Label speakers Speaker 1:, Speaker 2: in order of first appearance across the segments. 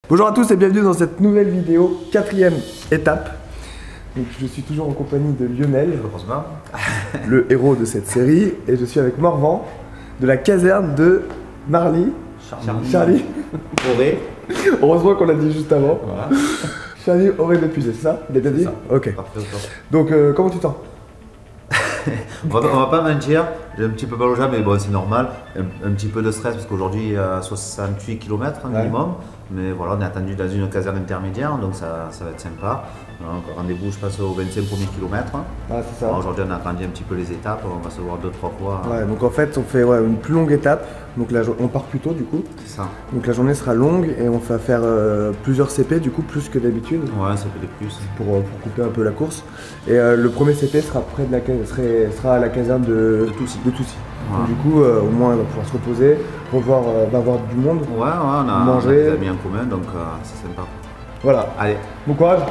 Speaker 1: Bonjour à tous et bienvenue dans cette nouvelle vidéo, 4e étape. Donc, je suis toujours en compagnie de Lionel, le héros de cette série, et je suis avec Morvan de la caserne de Marly. Charlie. Auré. Heureusement qu'on l'a dit juste avant. Voilà. Charlie Auré de Puisé, c'est ça? Il a bien dit? Ok. Parfait. Donc comment tu te sens?
Speaker 2: on va pas mentir, j'ai un petit peu mal aux jambes, mais bon, c'est normal. Un petit peu de stress parce qu'aujourd'hui il y a 68 km minimum. Mais voilà, on est attendu dans une caserne intermédiaire, donc ça va être sympa. Donc rendez-vous, je passe au 25 premiers kilomètres.
Speaker 1: Ah, c'est ça.
Speaker 2: Aujourd'hui on a grandi un petit peu les étapes, on va se voir 2-3 fois.
Speaker 1: Ouais, donc en fait on fait une plus longue étape. Donc là on part plus tôt du coup.
Speaker 2: C'est ça. Donc
Speaker 1: la journée sera longue et on va faire plusieurs CP du coup, plus que d'habitude.
Speaker 2: Ouais, CP de plus.
Speaker 1: Pour couper un peu la course. Et le premier CP sera près de sera à la caserne de Toussy. Voilà. Donc du coup au moins on va pouvoir se reposer, va voir du monde.
Speaker 2: Ouais, on a des amis en commun, donc c'est sympa.
Speaker 1: Voilà.
Speaker 2: Allez.
Speaker 1: Bon courage.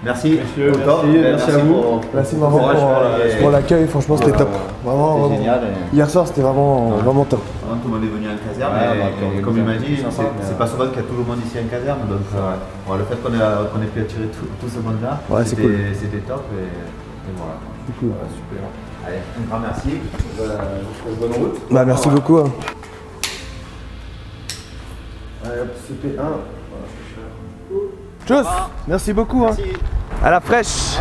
Speaker 2: Merci.
Speaker 1: Merci à vous. Merci Marvan pour l'accueil, franchement c'était top. Vraiment,
Speaker 2: génial.
Speaker 1: Hier soir c'était vraiment top.
Speaker 2: Tout le monde est venu en caserne, et comme il m'a dit, c'est pas souvent qu'il y a tout le monde ici en caserne, donc le fait qu'on ait pu attirer tout ce monde-là, c'était top et voilà.
Speaker 1: C'est cool.
Speaker 2: Super. Allez, un grand merci. Bonne route.
Speaker 1: Bah, merci beaucoup. Allez, CP1. Tchuss. Merci beaucoup. Merci. À la fraîche.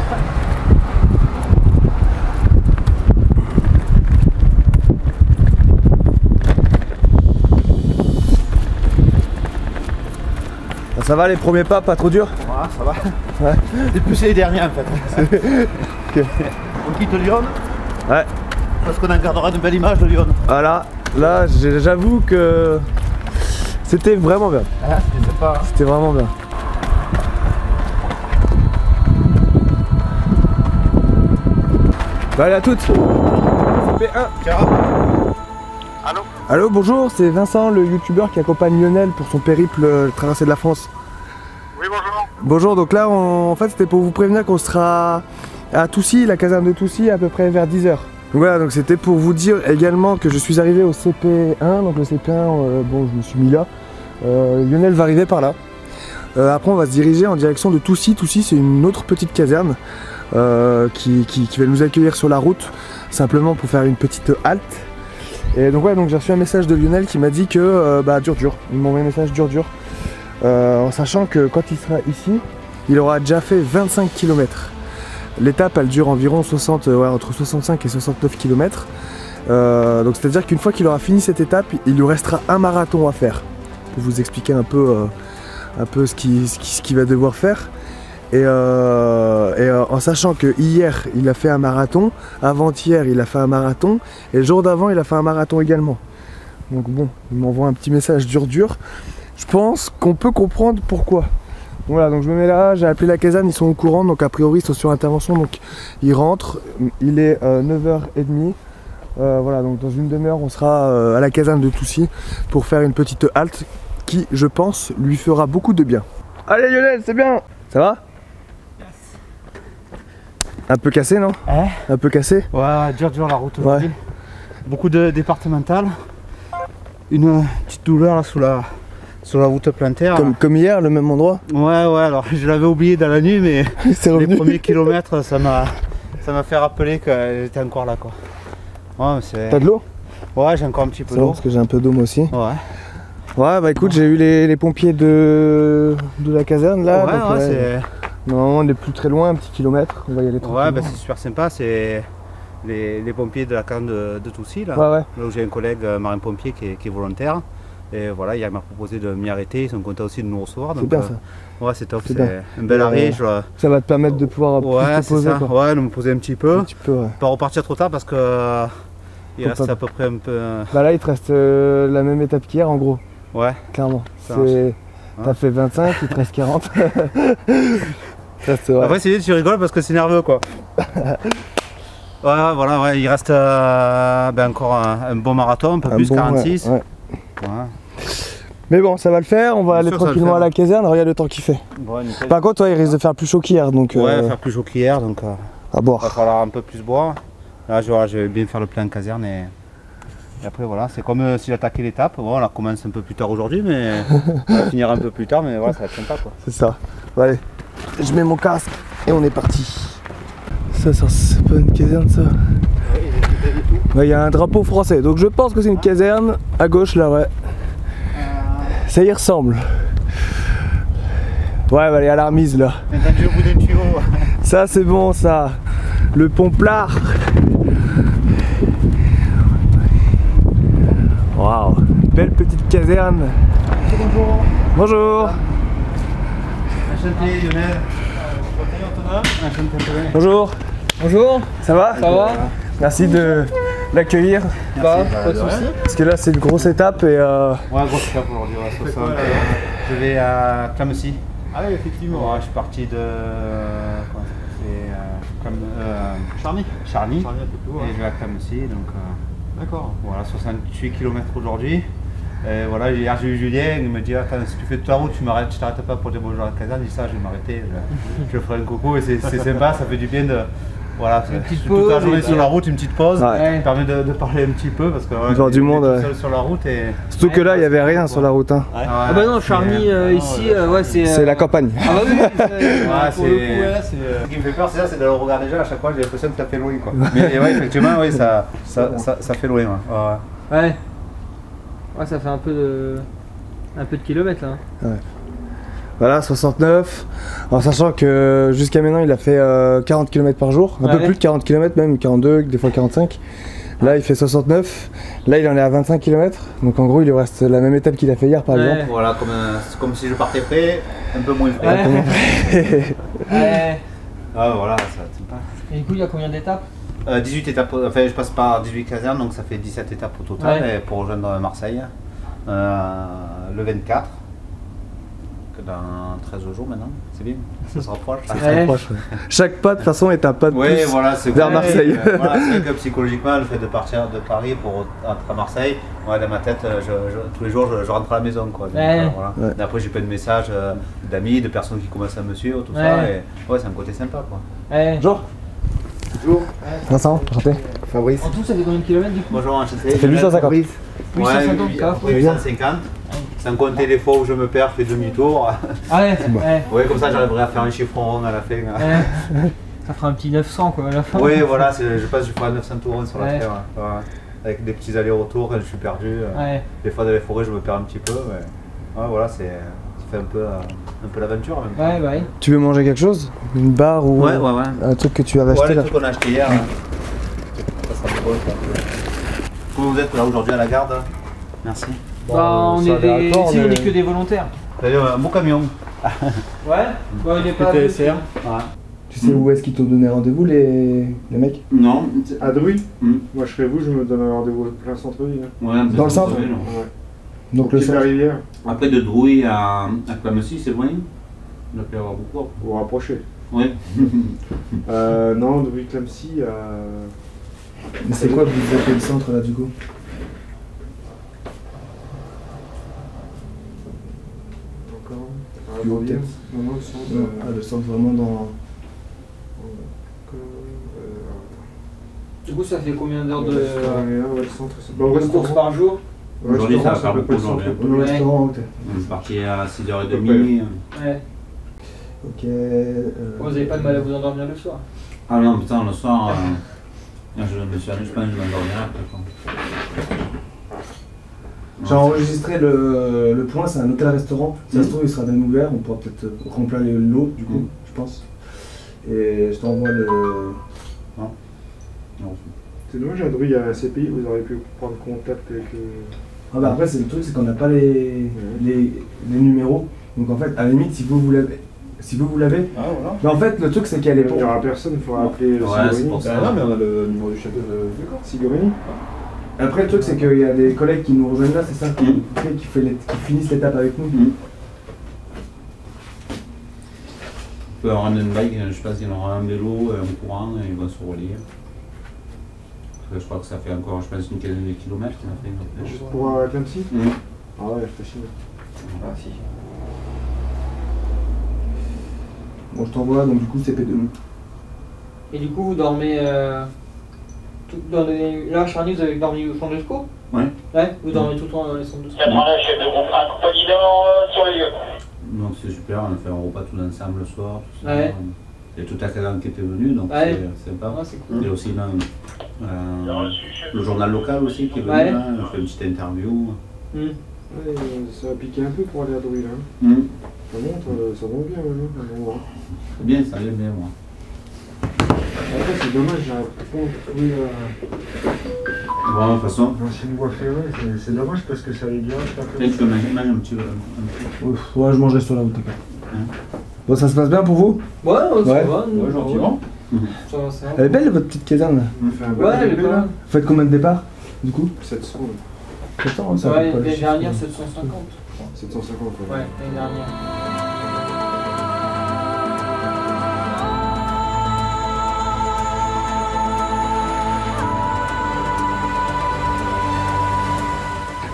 Speaker 1: Ça va les premiers pas, pas trop dur?
Speaker 2: Ouais, ça va. Ouais. J'ai poussé les derniers en fait.
Speaker 1: Okay.
Speaker 2: On quitte Lyon.
Speaker 1: Ouais.
Speaker 2: Parce qu'on en gardera une belle image de Lyon.
Speaker 1: Voilà, là j'avoue que c'était vraiment bien.
Speaker 2: Ah, c'était sympa.
Speaker 1: C'était vraiment bien. Bah allez à toutes. CP1.
Speaker 3: Allô?
Speaker 1: Allô, bonjour, c'est Vincent, le youtubeur qui accompagne Lionel pour son périple traversée de la France.
Speaker 3: Oui, bonjour.
Speaker 1: Bonjour, donc là en fait c'était pour vous prévenir qu'on sera à Toussy, la caserne de Toussy, à peu près vers 10h. Donc voilà, donc c'était pour vous dire également que je suis arrivé au CP1, donc le CP1, bon je me suis mis là. Lionel va arriver par là. Après on va se diriger en direction de Toussy. Toussy c'est une autre petite caserne qui va nous accueillir sur la route, simplement pour faire une petite halte. Et donc ouais, donc j'ai reçu un message de Lionel qui m'a dit que dur, il m'a envoyé un message dur, en sachant que quand il sera ici, il aura déjà fait 25 km. L'étape elle dure environ entre 65 et 69 km. Donc c'est à dire qu'une fois qu'il aura fini cette étape, il lui restera un marathon à faire. Pour vous expliquer un peu ce qu'il va devoir faire. Et en sachant que hier il a fait un marathon, avant-hier il a fait un marathon, et le jour d'avant il a fait un marathon également. Donc bon, il m'envoie un petit message dur. Je pense qu'on peut comprendre pourquoi. Voilà, donc je me mets là, j'ai appelé la caserne, ils sont au courant, donc a priori ils sont sur intervention, donc ils rentrent, il est 9h30. Voilà, donc dans une demi-heure on sera à la caserne de Toussy pour faire une petite halte qui, je pense, lui fera beaucoup de bien. Allez Lionel, c'est bien. Ça va? Un peu cassé, non? Un peu cassé?
Speaker 4: Ouais, dur la route aujourd'hui. Ouais. Beaucoup de départementales. Une petite douleur là sur la route plantaire.
Speaker 1: Comme hier, le même endroit?
Speaker 4: Ouais, alors je l'avais oublié dans la nuit, mais les premiers kilomètres, ça m'a fait rappeler que j'étais encore là, quoi. Ouais,
Speaker 1: t'as de l'eau?
Speaker 4: Ouais, j'ai encore un petit peu d'eau.
Speaker 1: Parce que j'ai un peu d'eau moi aussi.
Speaker 4: Ouais.
Speaker 1: Ouais, bah écoute, j'ai eu les pompiers de la caserne là.
Speaker 4: Ouais,
Speaker 1: donc,
Speaker 4: c'est...
Speaker 1: Normalement on n'est plus très loin, un petit kilomètre, on va y aller tranquillement.
Speaker 4: Ouais, bah c'est super sympa, c'est les pompiers de la caserne de Toussy là.
Speaker 1: Ouais.
Speaker 4: Là où j'ai un collègue marin pompier qui est volontaire. Et voilà, il m'a proposé de m'y arrêter, ils sont contents aussi de nous recevoir.
Speaker 1: C'est bien ça.
Speaker 4: Ouais, c'est top, c'est un bel arrêt.
Speaker 1: Ça va te permettre de pouvoir
Speaker 4: plus te poser. Ça. Quoi. Ouais, de me poser un petit peu.
Speaker 1: Ouais.
Speaker 4: Pas repartir trop tard parce que il reste à peu près un peu...
Speaker 1: Bah là il te reste la même étape qu'hier en gros.
Speaker 4: Ouais.
Speaker 1: Clairement. T'as fait 25, il te reste 40.
Speaker 4: Après c'est vite, tu rigoles parce que c'est nerveux quoi. Ouais, il reste encore un bon marathon, un peu plus, 46. Ouais.
Speaker 1: Mais bon, ça va le faire, on va aller tranquillement à la caserne, regarde le temps qu'il fait.
Speaker 4: Ouais,
Speaker 1: par contre, il risque de faire plus chaud qu'hier. Donc,
Speaker 4: ouais, faire plus chaud qu'hier, donc
Speaker 1: à boire.
Speaker 4: Il va falloir un peu plus boire. Là, je vais bien faire le plein de caserne et Et après voilà, c'est comme si j'attaquais l'étape. Bon, on la commence un peu plus tard aujourd'hui, mais on va finir un peu plus tard, mais voilà, ça va être sympa quoi.
Speaker 1: C'est ça. Bon, allez, je mets mon casque et on est parti. Ça c'est pas une caserne ça. Il y a un drapeau français, donc je pense que c'est une caserne. À gauche là, ouais. Ça y ressemble. Ouais, bah, elle est à l'Armise là.
Speaker 4: Au bout d'un tuyau.
Speaker 1: Ça c'est bon ça. Le Pomplard. Waouh, belle petite caserne.
Speaker 4: Bonjour.
Speaker 1: Bonjour.
Speaker 4: Enchanté Lionel. Enchanté Antonin.
Speaker 1: Bonjour.
Speaker 5: Bonjour,
Speaker 1: Ça va?
Speaker 5: ça va?
Speaker 1: Merci de l'accueillir.
Speaker 5: Pas de soucis.
Speaker 1: Parce que là c'est une grosse étape et
Speaker 4: Ouais, grosse étape aujourd'hui, ouais, 60. Je vais à Clamecy.
Speaker 5: Ah oui, effectivement.
Speaker 4: Ouais, je suis parti de. Comment c'est Charny.
Speaker 5: Charny, un peu plus, ouais.
Speaker 4: Et je vais à Clamecy, donc
Speaker 5: D'accord.
Speaker 4: voilà, 68 km aujourd'hui. Et voilà, hier j'ai eu Julien, il me dit attends, si tu fais toute la route, tu m'arrêtes, je t'arrête pas pour dire bonjour à la caserne. Je dis ça, je vais m'arrêter, je ferai un coucou et c'est sympa, ça fait du bien de. Voilà,
Speaker 5: petite
Speaker 4: toute la
Speaker 5: pause
Speaker 4: journée
Speaker 5: et
Speaker 4: sur la route, une petite pause,
Speaker 1: Ouais.
Speaker 4: qui permet de parler un petit peu parce que
Speaker 1: Voir du monde,
Speaker 4: tout
Speaker 1: ouais.
Speaker 4: seul sur la route et.
Speaker 1: surtout que là il y avait rien sur la route. Hein.
Speaker 5: Ah bah non, Charny ici, ouais, c'est.
Speaker 1: C'est la campagne.
Speaker 5: Ah bah oui,
Speaker 4: Ouais,
Speaker 5: pour le coup, ouais, c'est.
Speaker 4: Ce qui me fait peur, c'est ça, c'est de le regarder déjà. À chaque fois, j'ai l'impression de taper loin, quoi. Mais ouais, effectivement, oui, ça fait loin. Ouais.
Speaker 5: Ouais. Ouais, ça fait un peu de kilomètres là.
Speaker 1: Voilà, 69. En sachant que jusqu'à maintenant il a fait 40 km par jour. Un peu
Speaker 5: Ouais.
Speaker 1: plus de 40 km même, 42, des fois 45. Là il fait 69. Là il en est à 25 km. Donc en gros il lui reste la même étape qu'il a fait hier par
Speaker 5: Ouais.
Speaker 1: exemple.
Speaker 2: Voilà, comme si je partais prêt, un peu moins prêt.
Speaker 5: Ouais. Ouais.
Speaker 4: Ah, voilà, ça va être sympa.
Speaker 5: Et du coup, il y a combien d'étapes?
Speaker 4: 18 étapes, enfin, je passe par 18 casernes, donc ça fait 17 étapes au total
Speaker 5: Ouais.
Speaker 4: et pour rejoindre Marseille. Le 24, que dans 13 jours maintenant, c'est bien, ça se rapproche.
Speaker 5: Ouais.
Speaker 1: Chaque pas de toute façon est un pas de
Speaker 4: Oui,
Speaker 1: plus.
Speaker 4: voilà, c'est
Speaker 1: vers
Speaker 4: vrai.
Speaker 1: Marseille.
Speaker 4: Voilà, c'est vrai que psychologiquement, le fait de partir de Paris pour rentrer à Marseille, ouais, dans ma tête, tous les jours, je rentre à la maison. Quoi. Donc,
Speaker 5: Ouais.
Speaker 4: voilà.
Speaker 1: Ouais.
Speaker 4: Et après, j'ai plein de messages d'amis, de personnes qui commencent à me suivre, tout ça.
Speaker 5: Ouais.
Speaker 4: Et ouais, c'est un côté sympa. Quoi.
Speaker 5: Ouais.
Speaker 1: Bonjour.
Speaker 5: Bonjour.
Speaker 1: Vincent, enchanté. Fabrice.
Speaker 5: En tout, ça fait combien de kilomètres du coup?
Speaker 4: Bonjour, enchanté.
Speaker 1: Ça fait 850.
Speaker 4: Ouais,
Speaker 5: 850, ça va.
Speaker 4: 850. Sans compter les fois où je me perds, je fais demi-tour.
Speaker 5: Ah ouais, ouais.
Speaker 4: Ouais, comme ça, j'arriverai à faire un chiffre rond à la fin.
Speaker 5: Ouais. Ça fera un petit 900 quoi à la fin.
Speaker 4: Oui, voilà, je passe, je ferai 900 tours sur la
Speaker 5: Ouais.
Speaker 4: terre. Ouais. Avec des petits allers-retours quand je suis perdu.
Speaker 5: Ouais.
Speaker 4: Des fois dans les forêts, je me perds un petit peu. Ouais, voilà, ça fait un peu l'aventure en même temps.
Speaker 5: Ouais, bah oui.
Speaker 1: Tu veux manger quelque chose? Une barre ou
Speaker 4: Ouais.
Speaker 1: un truc que tu avais
Speaker 4: Ouais,
Speaker 1: acheté
Speaker 4: les
Speaker 1: là?
Speaker 4: trucs qu'on a acheté hier. Ça sera bon. Comment vous êtes là aujourd'hui à la garde? Merci.
Speaker 5: Bah, on
Speaker 1: ça a l'air
Speaker 5: est
Speaker 1: d'accord,
Speaker 5: ici, on
Speaker 1: mais-
Speaker 5: est que des volontaires.
Speaker 4: D'ailleurs, un beau camion.
Speaker 5: Ouais. Bah, il est pas.
Speaker 4: PTSR.
Speaker 1: Tu sais où est-ce qu'ils t'ont donné rendez-vous les mecs?
Speaker 4: Non.
Speaker 6: À Druy.
Speaker 4: Hmm.
Speaker 6: Moi je serais vous, je me donne un rendez-vous plein centre-ville.
Speaker 4: Ouais,
Speaker 1: Dans le centre?
Speaker 6: Ouais.
Speaker 1: Donc
Speaker 6: Au
Speaker 1: le
Speaker 6: pied de la
Speaker 1: centre.
Speaker 6: rivière,
Speaker 2: Après de Drouy à Clamecy, c'est loin. On a pu avoir beaucoup.
Speaker 6: vous vous rapprochez.
Speaker 2: Oui.
Speaker 6: Non, Druy Clamecy,
Speaker 1: Mais c'est quoi que vous appelez le centre là du coup?
Speaker 6: encore.
Speaker 1: Plus haut,
Speaker 6: Bordier.
Speaker 1: peut-être.
Speaker 6: Non, le centre.
Speaker 1: Non, ah, le centre vraiment dans.
Speaker 5: Du coup, ça fait combien d'heures
Speaker 6: Ouais,
Speaker 5: de
Speaker 6: le centre. C'est pas au
Speaker 5: de course
Speaker 6: restaurant.
Speaker 5: par jour?
Speaker 6: Ouais,
Speaker 2: Aujourd'hui, ça va
Speaker 6: restaurant,
Speaker 2: faire
Speaker 6: s'appelle
Speaker 2: beaucoup
Speaker 6: pas le centre.
Speaker 2: aujourd'hui.
Speaker 1: Le
Speaker 5: Ouais.
Speaker 1: restaurant, ok.
Speaker 2: On est parti à 6h30.
Speaker 5: Ouais.
Speaker 1: Ok.
Speaker 5: Vous avez pas de mal à vous endormir le soir?
Speaker 2: Ah non, putain, le soir, je me suis allé, je pense que je vais m'endormir après. Quoi.
Speaker 1: J'ai enregistré le point, c'est un hôtel-restaurant. Si ça se trouve, il sera même ouvert. On pourra peut-être remplir l'eau, du coup, je pense. Et je t'envoie le.
Speaker 2: Non.
Speaker 6: C'est dommage, à Druy, à CPI, vous auriez pu prendre contact avec.
Speaker 1: Ah bah après, c'est le truc, c'est qu'on n'a pas les numéros. Donc en fait, à la limite, si vous l'avez.
Speaker 6: Ah voilà.
Speaker 1: Mais en fait, le truc, c'est qu'elle est
Speaker 6: Il n'y aura personne, il faudra appeler le
Speaker 2: Ouais, c'est pour ça.
Speaker 6: mais on a le numéro du château de Corse. Sigorini.
Speaker 1: Après, le truc, c'est qu'il y a des collègues qui nous rejoignent là, c'est ça, qui finissent l'étape avec nous.
Speaker 2: On peut avoir un bike, je pense qu'il y en aura un vélo, un courant, et il va se relier. Parce que je crois que ça fait encore, je pense, une quinzaine de kilomètres qu'on a fait.
Speaker 6: Juste pour Clamecy.
Speaker 2: Mmh.
Speaker 6: Ah ouais, je te chine.
Speaker 5: Ah si.
Speaker 1: Bon, je t'envoie, donc du coup, c'est P2.
Speaker 5: Et du coup, vous dormez. Là, à Charny, vous avez dormi au fond de Sco?
Speaker 2: Ouais.
Speaker 5: Ouais, vous dormez tout le temps dans les centres de sport.
Speaker 3: 89, chef de groupe, un compagnie sur les lieux.
Speaker 7: Donc c'est super, on a fait un repas tout ensemble le soir. Tout ça.
Speaker 5: Ouais.
Speaker 7: Il y a toute la caserne qui était venue, donc
Speaker 5: Ouais.
Speaker 7: c'est sympa.
Speaker 5: Ouais, c'est cool.
Speaker 7: Il y a aussi le journal local aussi qui est venu,
Speaker 5: Ouais.
Speaker 7: là, on a fait une petite interview.
Speaker 6: Ouais, ça a piqué un peu pour aller à Druille. Hein. Ça monte bien maintenant.
Speaker 7: C'est bien, ça allait bien moi.
Speaker 6: Après, c'est dommage, j'arrive pas à trouver
Speaker 7: Bon, de toute façon,
Speaker 6: l'ancienne voie ferrée. C'est dommage parce que ça allait bien.
Speaker 7: peut-être que mange un petit peu.
Speaker 1: Ouf, ouais, je mangerai sur la route, d'accord.
Speaker 7: Hein.
Speaker 1: Bon, ça se passe bien pour vous?
Speaker 5: Ouais, ça
Speaker 1: Ouais.
Speaker 5: va. nous,
Speaker 7: Ouais, gentiment.
Speaker 5: Ça va, ça va.
Speaker 1: Elle est belle votre petite caserne là.
Speaker 6: On fait un
Speaker 5: Ouais, elle est
Speaker 6: BTP,
Speaker 5: pas
Speaker 6: là.
Speaker 5: mal.
Speaker 1: Vous faites combien de départs du coup?
Speaker 6: 700,
Speaker 1: 700, ça
Speaker 5: Ouais,
Speaker 1: fait pas le
Speaker 5: l'année
Speaker 1: chiffre.
Speaker 5: dernière, 750.
Speaker 6: 750.
Speaker 5: Ouais, l'année dernière.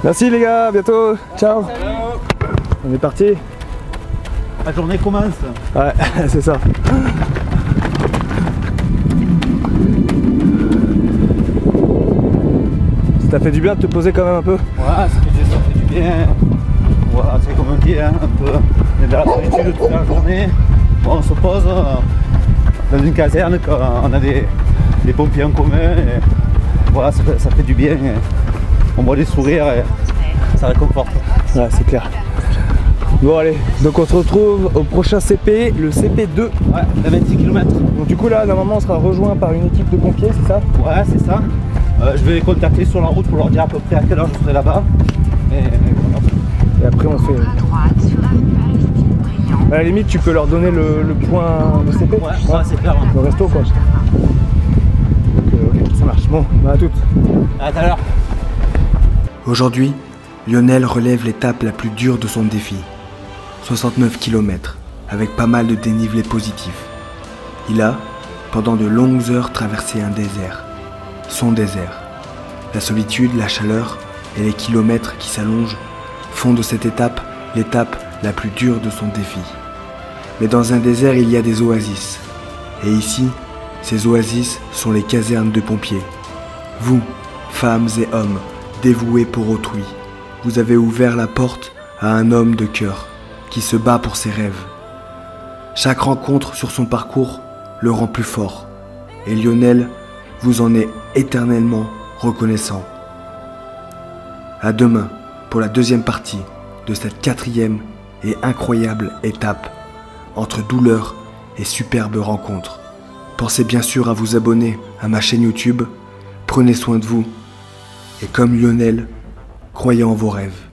Speaker 1: Merci les gars, à bientôt. Ciao. On est parti.
Speaker 4: La journée commence.
Speaker 1: Ouais, c'est ça. Ça t'a fait du bien de te poser quand même un peu?
Speaker 4: Voilà, ça fait du bien. Voilà, c'est comme on dit, hein, un peu de la solitude toute la journée. Bon, on se pose dans une caserne, on a des pompiers en commun. Et voilà, ça fait du bien. Et on voit des sourires et ça réconforte.
Speaker 1: Ouais, c'est clair. Bon allez, donc on se retrouve au prochain CP, le CP2.
Speaker 4: Ouais, on a 26 km.
Speaker 1: Donc du coup là, normalement on sera rejoint par une équipe de pompiers, c'est ça?
Speaker 4: Ouais, c'est ça. Je vais les contacter sur la route pour leur dire à peu près à quelle heure je serai là-bas. Et voilà.
Speaker 1: Et après on fait... À la limite, tu peux leur donner le point de CP?
Speaker 4: Ouais, c'est clair.
Speaker 1: Le resto quoi. Donc ok, ça marche. Bon, bah à toutes.
Speaker 4: À tout à l'heure.
Speaker 8: Aujourd'hui, Lionel relève l'étape la plus dure de son défi. 69 km, avec pas mal de dénivelé positif. Il a, pendant de longues heures, traversé un désert. Son désert. La solitude, la chaleur et les kilomètres qui s'allongent font de cette étape l'étape la plus dure de son défi. Mais dans un désert, il y a des oasis. Et ici, ces oasis sont les casernes de pompiers. Vous, femmes et hommes, dévoués pour autrui, vous avez ouvert la porte à un homme de cœur qui se bat pour ses rêves. Chaque rencontre sur son parcours le rend plus fort. Et Lionel vous en est éternellement reconnaissant. À demain pour la deuxième partie de cette 4e et incroyable étape entre douleur et superbe rencontre. Pensez bien sûr à vous abonner à ma chaîne YouTube. Prenez soin de vous. Et comme Lionel, croyez en vos rêves.